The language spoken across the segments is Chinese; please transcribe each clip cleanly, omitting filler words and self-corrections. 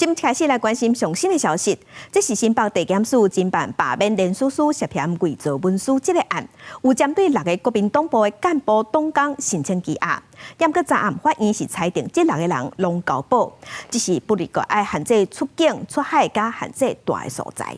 今开始来关心上新的消息，这是新北地检署侦办罢免连书书涉嫌伪造文书这个案，有针对6个国民党部的干部党工申请羁押。验过查案，法院是裁定这6个人拢交保，只是不立个爱限制出境、出海加限制大的所在。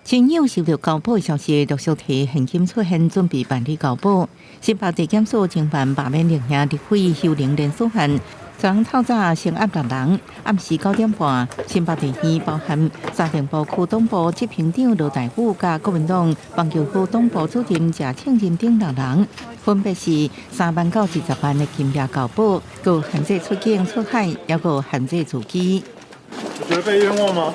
亲友收到交保的消息，陆续提现金出现，准备办理交保。新北地检署侦办罢免令兄立委邱玲连书案。昨透早成案6人，暗时9点半，新北地院包含沙田部区党部执行长罗大虎加国民党棒球区党部主任谢庆仁等6人，分别是3万到20万的金额交保，有限制出境出海，也有限制住机。你觉得被冤枉吗？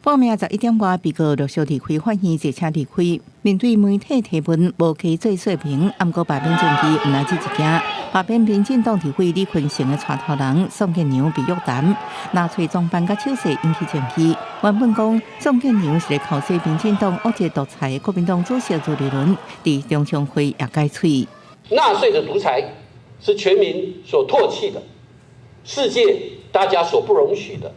报名11点外，被告陆续离开法院，坐车离开。面对媒体提问，无去做说明。不过罢免证据毋来这一件，罢免民进党立委李坤城的带头人宋建良被约谈，拿出装扮甲手势引起争议。原本讲宋建良是咧靠说民进党恶制独裁的国民党主席朱立伦，伫中常会也解喙。纳粹的独裁是全民所唾弃的，世界大家所不容许的。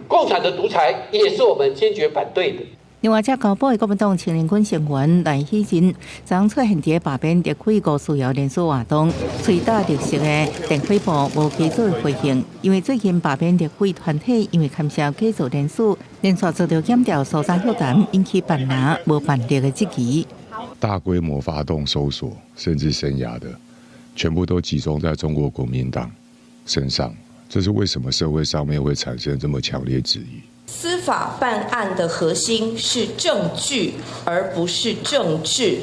共产的独裁也是我们坚决反对的。另外，这交保的国民党青年军成员赖喜仁，昨出现伫罢免立委吴思瑶连署活动，随打绿色的电火布无去做回应，因为最近罢免立委团体因为牵涉假造连署，连续遭到检调搜查约谈，引起办拿无办理的质疑。大规模发动搜索甚至生涯的，全部都集中在中国国民党身上。这是为什么社会上面会产生这么强烈质疑？司法办案的核心是证据，而不是政治。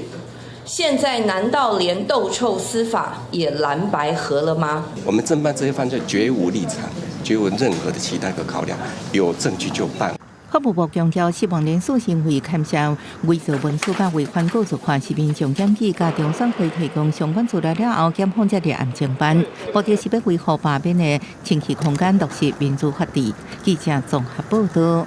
现在难道连斗臭司法也蓝白合了吗？我们侦办这些犯罪绝无立场，绝无任何的期待和考量，有证据就办。法务部强调，希望连署行为牵涉伪造文书甲违反告诉款是民众检举，甲中选会提供相关资料了后，检方才立案侦办。目的是要维护罢免的清气空间，落实民主法治。记者综合报道。